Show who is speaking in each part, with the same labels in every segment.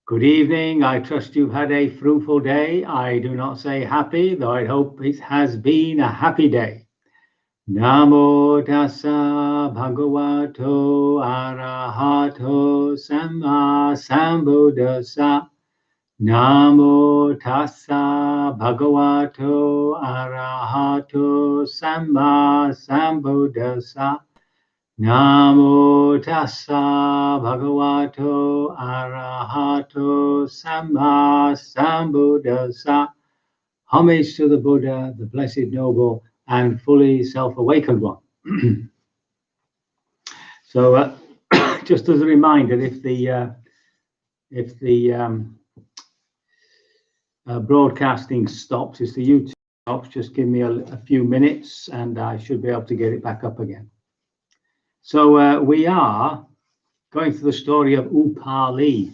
Speaker 1: Good evening. I trust you've had a fruitful day. I do not say happy, though I hope it has been a happy day. Namo tassa bhagavato arahato samma sambuddhassa. Namo tassa bhagavato arahato samma sambuddhassa. Namo tassa bhagavato arahato samma sambuddhassa. Homage to the Buddha, the blessed noble and fully self-awakened one. So just as a reminder, if the broadcasting stops, if the YouTube stops, just give me a few minutes and I should be able to get it back up again. So we are going through the story of Upali.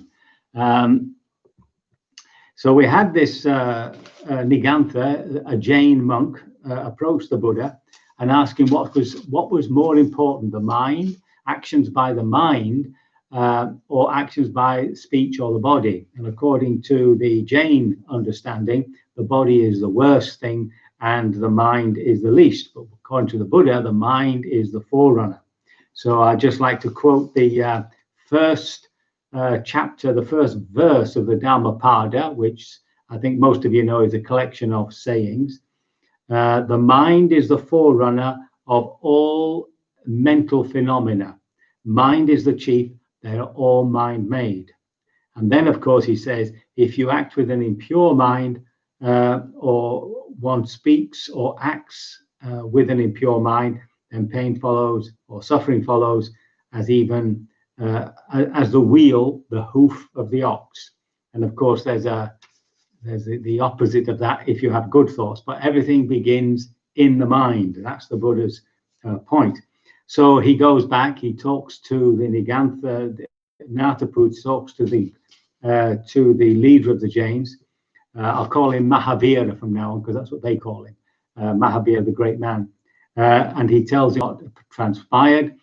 Speaker 1: So we had this Nigantha, a Jain monk, approach the Buddha and ask him what was more important, the mind, actions by the mind, or actions by speech or the body. And according to the Jain understanding, the body is the worst thing and the mind is the least. But according to the Buddha, the mind is the forerunner. So I'd just like to quote the first chapter, the first verse of the Dhammapada, which I think most of you know is a collection of sayings. The mind is the forerunner of all mental phenomena. Mind is the chief, they are all mind-made. And then, of course, he says, if you act with an impure mind, or one speaks or acts with an impure mind, then pain follows or suffering follows, as even as the wheel, the hoof of the ox. And of course, there's the opposite of that if you have good thoughts. But everything begins in the mind. That's the Buddha's point. So he goes back. He talks to the Nigantha, Nataput talks to the leader of the Jains. I'll call him Mahavira from now on because that's what they call him, Mahavira, the great man. And he tells him what transpired.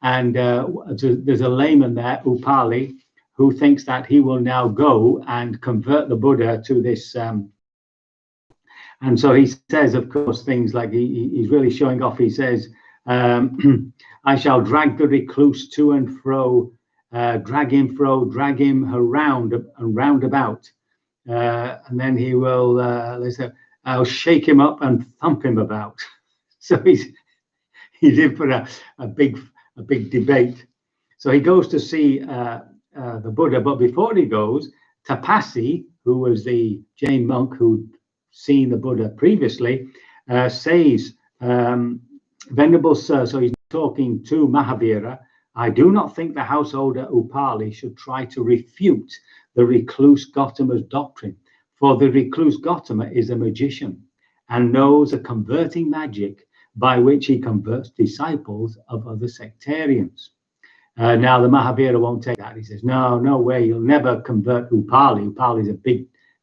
Speaker 1: And there's a layman there, Upali, who thinks that he will now go and convert the Buddha to this. And so he says, of course, things like he's really showing off. He says, I shall drag the recluse to and fro, drag him around and round about. And then he will, I'll shake him up and thump him about. So he's in for a big debate. So he goes to see the Buddha, but before he goes, Tapasi, who was the Jain monk who'd seen the Buddha previously, says, Venerable Sir, so he's talking to Mahavira, I do not think the householder Upali should try to refute the recluse Gautama's doctrine, for the recluse Gautama is a magician and knows a converting magic by which he converts disciples of other sectarians. Now the Mahavira won't take that. He says, no way, you'll never convert Upali. Upali is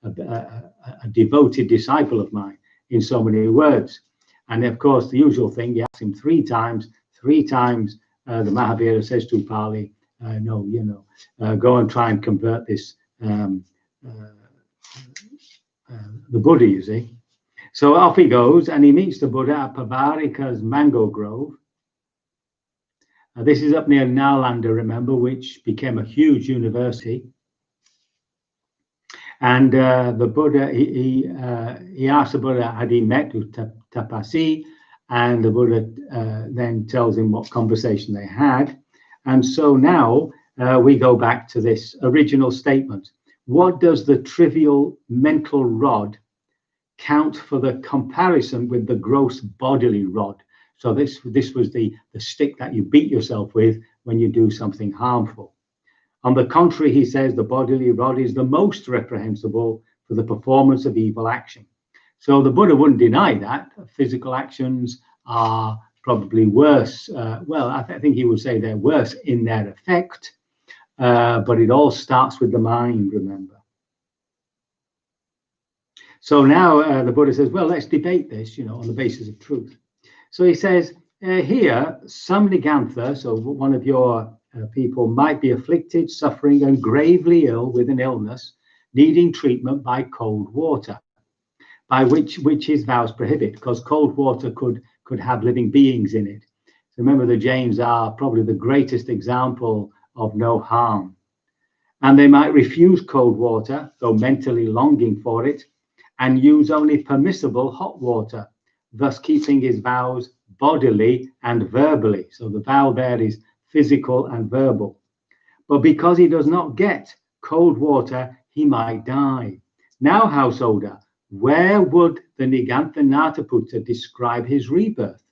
Speaker 1: a devoted disciple of mine, in so many words. And of course, the usual thing, you ask him three times, the Mahavira says to Upali, no, go and try and convert this, the Buddha, you see. So off he goes and he meets the Buddha at Pavarika's mango grove. This is up near Nalanda, remember, which became a huge university. And the Buddha, he asked the Buddha, had he met with Tapasi? And the Buddha then tells him what conversation they had. And so now we go back to this original statement. What does the trivial mental rod count for the comparison with the gross bodily rod? So this was the stick that you beat yourself with when you do something harmful. On the contrary, he says the bodily rod is the most reprehensible for the performance of evil action. So the Buddha wouldn't deny that physical actions are probably worse. Well, I think he would say they're worse in their effect, but it all starts with the mind, remember. So now the Buddha says, well, let's debate this, on the basis of truth. So he says, here, some Nigantha, so one of your people, might be afflicted, suffering, and gravely ill with an illness, needing treatment by cold water, by which his vows prohibit, because cold water could have living beings in it. So remember, the Jains are probably the greatest example of no harm. And they might refuse cold water, though mentally longing for it, and use only permissible hot water, thus keeping his vows bodily and verbally. So the vow there is physical and verbal. But because he does not get cold water, he might die. Now, householder, where would the Nigantha Nataputta describe his rebirth?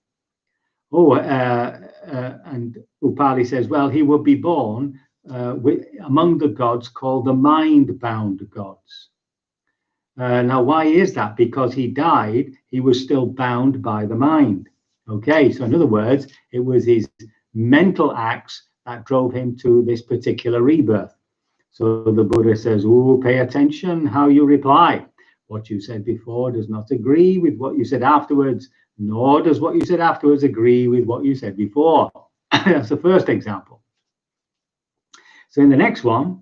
Speaker 1: Oh, and Upali says, well, he would be born among the gods called the mind-bound gods. Now, why is that? Because he died, he was still bound by the mind. Okay, so in other words, it was his mental acts that drove him to this particular rebirth. So the Buddha says, oh, pay attention how you reply. What you said before does not agree with what you said afterwards, nor does what you said afterwards agree with what you said before. That's the first example. So in the next one,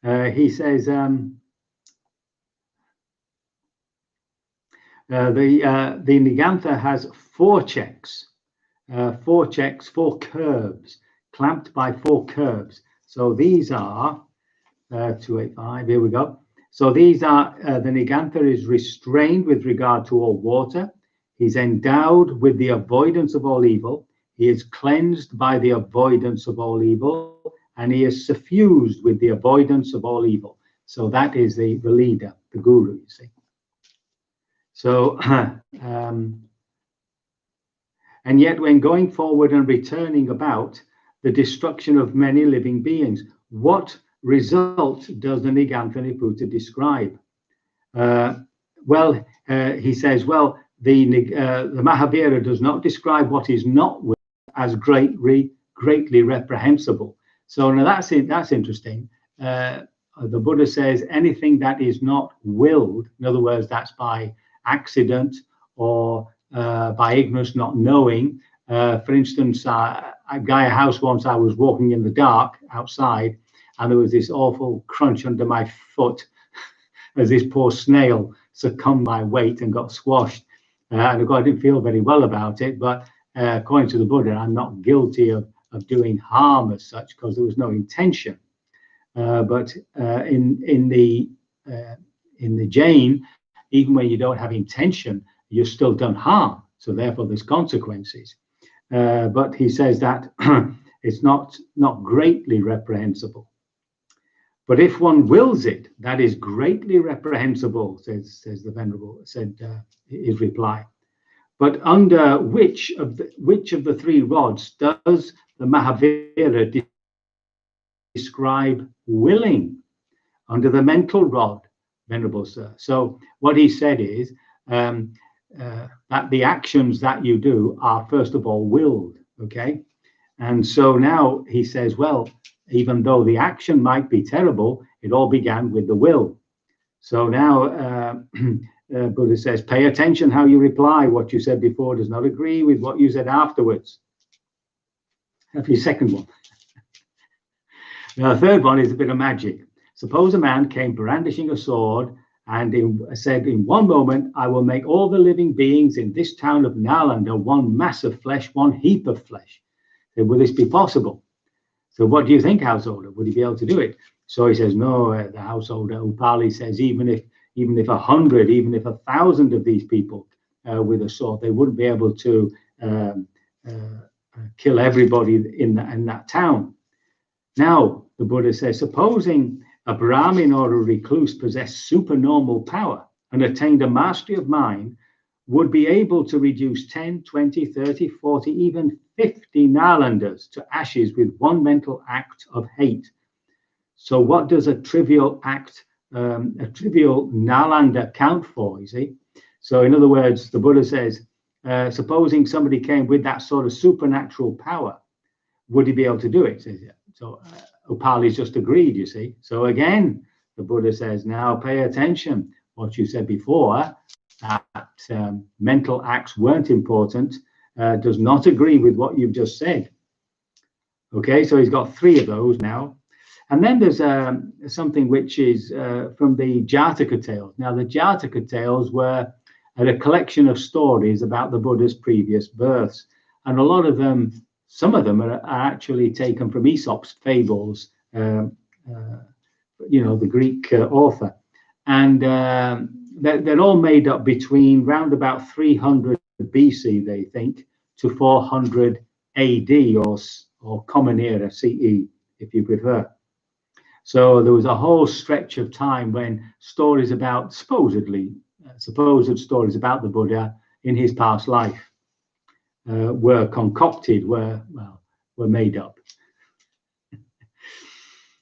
Speaker 1: he says, the Nigantha has four checks, four curves, clamped by four curves. So these are 285, here we go. So these are, the Nigantha is restrained with regard to all water. He's endowed with the avoidance of all evil. He is cleansed by the avoidance of all evil, and he is suffused with the avoidance of all evil. So that is the leader, the guru, you see. So, and yet when going forward and returning about the destruction of many living beings, what result does the Nigantha describe? He says, well, the Mahavira does not describe what is not willed as greatly reprehensible. So now that's interesting. The Buddha says anything that is not willed, in other words, that's by accident or by ignorance, not knowing. For instance, at Gaia House once, I was walking in the dark outside, and there was this awful crunch under my foot as this poor snail succumbed my weight and got squashed. And I didn't feel very well about it, but according to the Buddha, I'm not guilty of doing harm as such because there was no intention. But in the Jain, even when you don't have intention, you've still done harm. So therefore, there's consequences. But he says that it's not greatly reprehensible. But if one wills it, that is greatly reprehensible, says the Venerable, his reply. But under which of the three rods does the Mahavira describe willing? Under the mental rod, Venerable Sir. So what he said is that the actions that you do are first of all willed, okay? And so now he says, well, even though the action might be terrible, it all began with the will. So now Buddha says, pay attention how you reply. What you said before does not agree with what you said afterwards. That's your second one. Now, the third one is a bit of magic. Suppose a man came brandishing a sword and said, in one moment, I will make all the living beings in this town of Nalanda one mass of flesh, one heap of flesh. So, will this be possible? So what do you think, householder? Would he be able to do it? So he says, no, the householder, Upali says, even if 100, even if 1,000 of these people with a sword, they wouldn't be able to kill everybody in that town. Now, the Buddha says, supposing a Brahmin or a recluse possessed supernormal power and attained a mastery of mind, would be able to reduce 10, 20, 30, 40, even 50 Nalandas to ashes with one mental act of hate. So what does a trivial act, a trivial Nalanda count for, you see? So in other words, the Buddha says, supposing somebody came with that sort of supernatural power, would he be able to do it? So Upali's just agreed, you see. So again, the Buddha says, now pay attention. What you said before, that mental acts weren't important. does not agree with what you've just said. Okay, so he's got 3 of those now. And then there's something which is from the Jataka tales. Now, the Jataka tales were a collection of stories about the Buddha's previous births. And a lot of them, some of them are actually taken from Aesop's fables, the Greek author. And they're all made up between round about 300 BC, they think, to 400 AD or Common Era, CE, if you prefer. So there was a whole stretch of time when stories about supposed stories about the Buddha in his past life were concocted, were made up.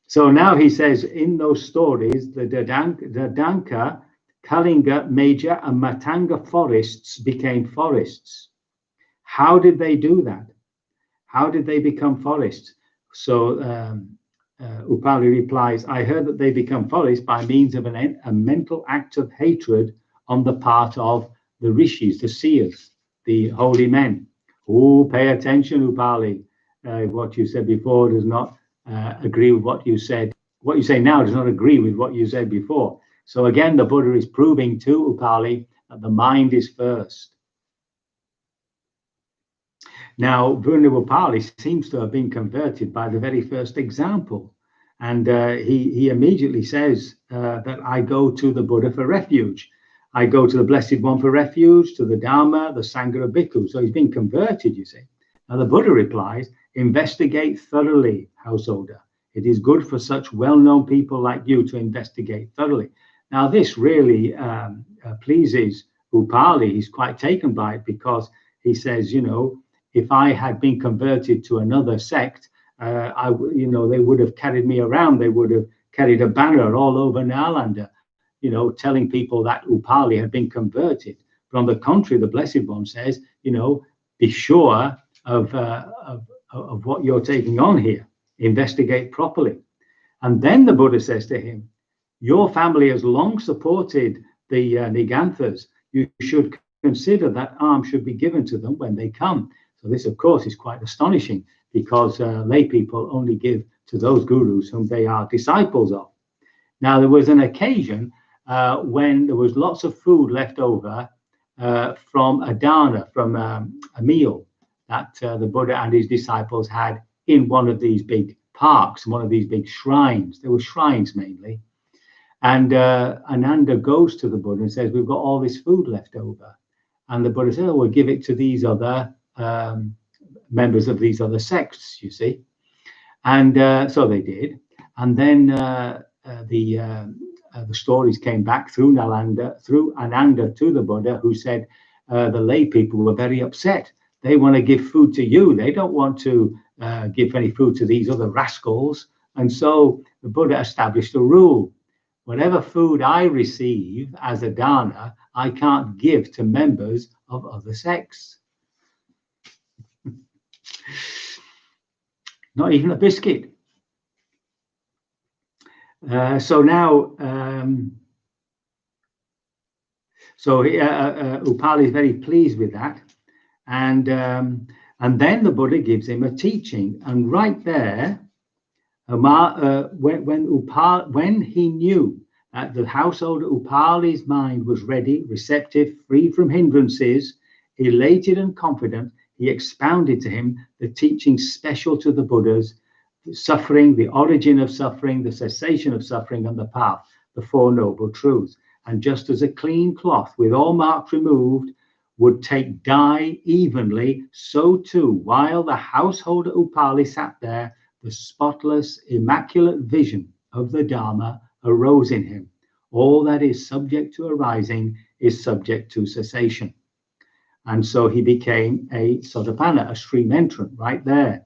Speaker 1: So now he says in those stories, the Danka, Kalinga, Major, and Matanga forests became forests. How did they do that? How did they become forests? So Upali replies, I heard that they become forests by means of a mental act of hatred on the part of the rishis, the seers, the holy men. Oh, pay attention, Upali. What you said before does not agree with what you said. What you say now does not agree with what you said before. So again, the Buddha is proving to Upali that the mind is first. Now, Venerable Upali seems to have been converted by the very first example. And he immediately says that I go to the Buddha for refuge. I go to the Blessed One for refuge, to the Dharma, the Sangha of Bhikkhu. So he's been converted, you see. Now the Buddha replies, investigate thoroughly, householder. It is good for such well-known people like you to investigate thoroughly. Now this really pleases Upali. He's quite taken by it because he says, if I had been converted to another sect, they would have carried me around. They would have carried a banner all over Nalanda, telling people that Upali had been converted. But on the contrary, the Blessed One says, be sure of what you're taking on here. Investigate properly. And then the Buddha says to him, your family has long supported the Niganthas. You should consider that alms should be given to them when they come. So this, of course, is quite astonishing because lay people only give to those gurus whom they are disciples of. Now, there was an occasion when there was lots of food left over from a dana, from a meal that the Buddha and his disciples had in one of these big parks, one of these big shrines. There were shrines mainly. And Ananda goes to the Buddha and says, we've got all this food left over. And the Buddha says, oh, we'll give it to these other members of these other sects, you see. And so they did. And then the stories came back through Ananda to the Buddha, who said the lay people were very upset. They want to give food to you. They don't want to give any food to these other rascals. And so the Buddha established a rule. Whatever food I receive as a dana, I can't give to members of other sects. Not even a biscuit. So now, Upali is very pleased with that, and then the Buddha gives him a teaching, and right there, when he knew that the householder Upali's mind was ready, receptive, free from hindrances, elated and confident, he expounded to him the teachings special to the Buddhas, suffering, the origin of suffering, the cessation of suffering, and the path, the Four Noble Truths. And just as a clean cloth with all marks removed would take dye evenly, so too, while the householder Upali sat there, the spotless, immaculate vision of the Dharma arose in him. All that is subject to arising is subject to cessation. And so he became a Sotapanna, a stream entrant right there.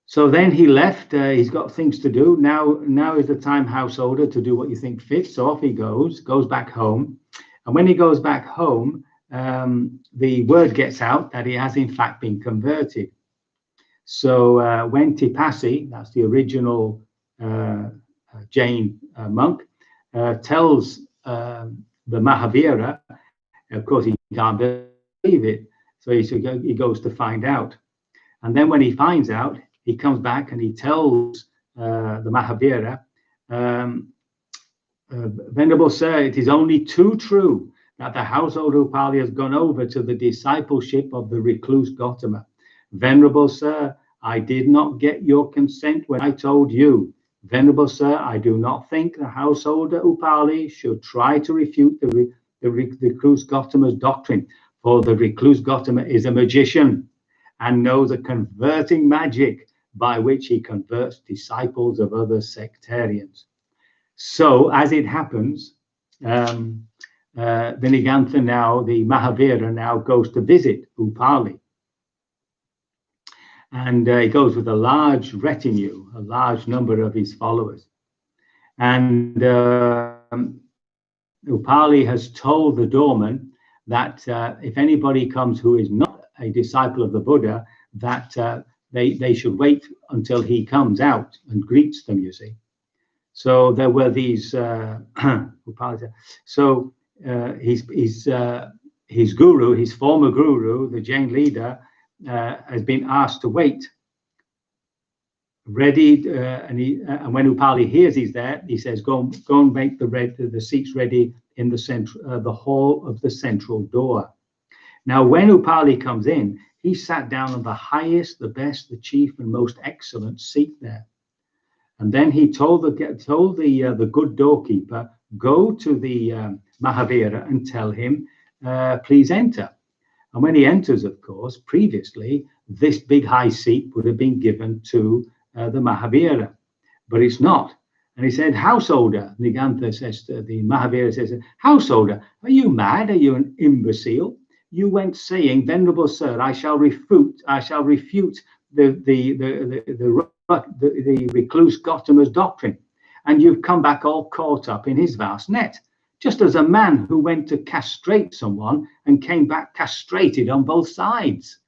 Speaker 1: So then he left. He's got things to do. Now is the time, householder, to do what you think fit. So off he goes back home. And when he goes back home, the word gets out that he has in fact been converted. So when Tipasi, that's the original Jain monk, tells the Mahavira, of course, he can't believe it. So he goes to find out. And then when he finds out, he comes back and he tells the Mahavira, Venerable Sir, it is only too true that the household Upali has gone over to the discipleship of the recluse Gautama. Venerable Sir, I did not get your consent when I told you. Venerable Sir, I do not think the householder Upali should try to refute the recluse Gautama's doctrine, for the recluse Gautama is a magician and knows a converting magic by which he converts disciples of other sectarians. So, as it happens, the Nigantha now, the Mahavira now goes to visit Upali. And he goes with a large retinue, a large number of his followers. And Upali has told the doorman that if anybody comes who is not a disciple of the Buddha, that they should wait until he comes out and greets them, you see. So there were these Upali. So his guru, his former guru, the Jain leader, has been asked to wait, ready, and when Upali hears he's there, he says, "Go and make the seats ready in the central, the hall of the central door." Now, when Upali comes in, he sat down on the highest, the best, the chief, and most excellent seat there. And then he told the good doorkeeper, "Go to the Mahavira and tell him, please enter." And when he enters, of course, previously, this big high seat would have been given to the Mahavira, but it's not. And he said, "Householder," Nigantha says to the Mahavira, says, "Householder, are you mad? Are you an imbecile? You went saying, 'Venerable Sir, I shall refute the recluse Gautama's doctrine,' and you've come back all caught up in his vast net. Just as a man who went to castrate someone and came back castrated on both sides."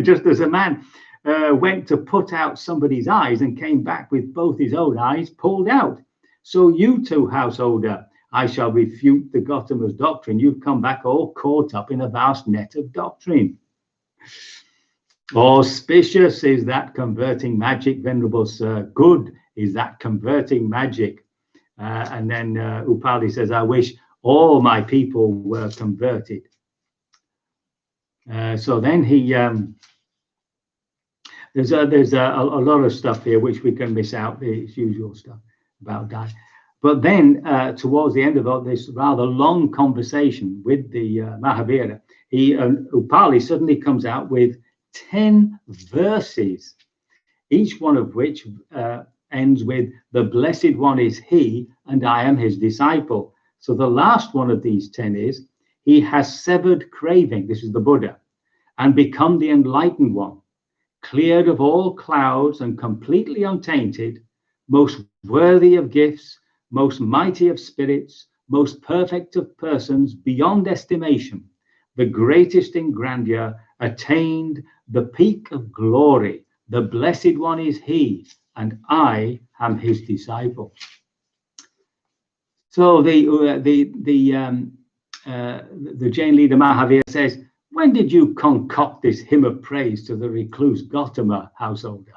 Speaker 1: Just as a man went to put out somebody's eyes and came back with both his own eyes pulled out. So you too, householder, I shall refute the Gautama's doctrine. You've come back all caught up in a vast net of doctrine. Auspicious is that converting magic, Venerable Sir. Good is that converting magic. And then Upali says, "I wish all my people were converted." So then he, there's a lot of stuff here which we can miss out, the usual stuff about dying. But then towards the end of this rather long conversation with the Mahavira, Upali suddenly comes out with 10 verses, each one of which ends with, "The Blessed One is he, and I am his disciple." So the last one of these 10 is, "He has severed craving," this is the Buddha, "and become the enlightened one, cleared of all clouds and completely untainted, most worthy of gifts, most mighty of spirits, most perfect of persons beyond estimation, the greatest in grandeur, attained the peak of glory. The Blessed One is he, and I am his disciple." So the Jain leader Mahavira says, "When did you concoct this hymn of praise to the recluse Gautama, householder?"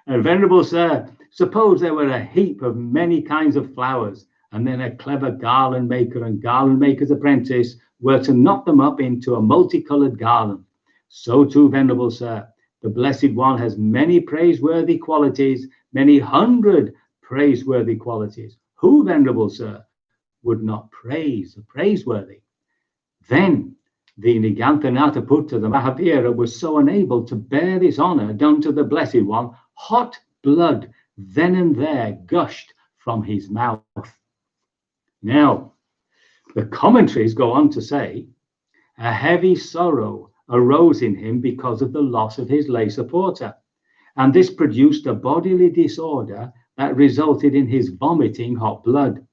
Speaker 1: And Venerable Sir, suppose there were a heap of many kinds of flowers, and then a clever garland maker and garland maker's apprentice were to knot them up into a multicolored garland. So too, Venerable Sir, the Blessed One has many praiseworthy qualities, many hundred praiseworthy qualities. Who, Venerable Sir, would not praise the praiseworthy? Then the Niganthanataputta, the Mahavira, was so unable to bear this honor done to the Blessed One, hot blood then and there gushed from his mouth. Now, the commentaries go on to say, a heavy sorrow arose in him because of the loss of his lay supporter, and this produced a bodily disorder that resulted in his vomiting hot blood.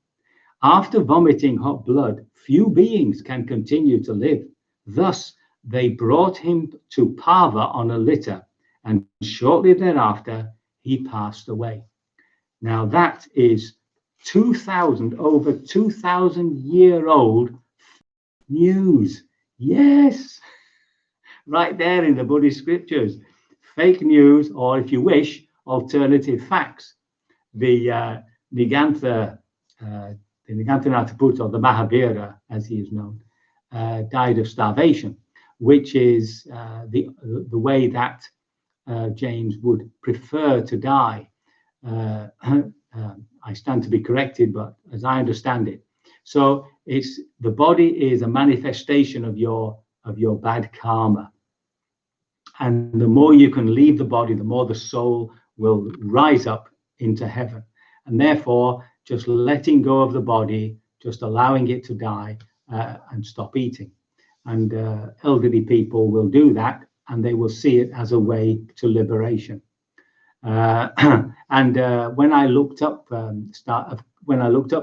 Speaker 1: After vomiting hot blood, few beings can continue to live. Thus, they brought him to Parva on a litter, and shortly thereafter, he passed away. Now, that is over 2,000-year-old news. Yes, right there in the Buddhist scriptures. Fake news, or if you wish, alternative facts. The Nigantha Buddha, or the Mahavira, as he is known, died of starvation, which is the way that James would prefer to die. I stand to be corrected, but as I understand it, so it's the body is a manifestation of your bad karma, and the more you can leave the body, the more the soul will rise up into heaven. And therefore, just letting go of the body, just allowing it to die, and stop eating. And elderly people will do that, and they will see it as a way to liberation. And when I looked up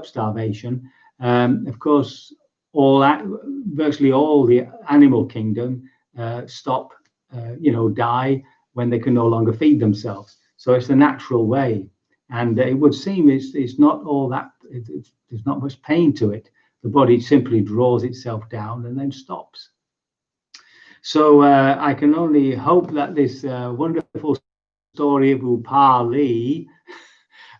Speaker 1: starvation, of course, virtually all the animal kingdom stop, die when they can no longer feed themselves. So it's the natural way, and it would seem it's not all that. There's not much pain to it. The body simply draws itself down and then stops. So I can only hope that this wonderful story of Upali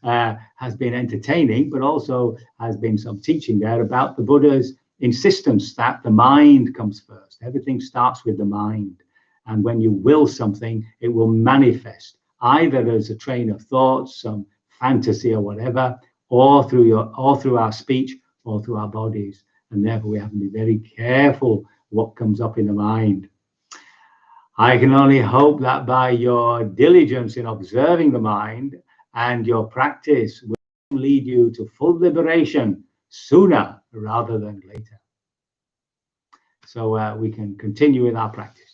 Speaker 1: has been entertaining, but also has been some teaching there about the Buddha's insistence that the mind comes first. Everything starts with the mind, and when you will something, it will manifest either as a train of thoughts, some fantasy or whatever, or through our speech, or through our bodies. And therefore, we have to be very careful what comes up in the mind. I can only hope that by your diligence in observing the mind and your practice will lead you to full liberation sooner rather than later. So we can continue with our practice.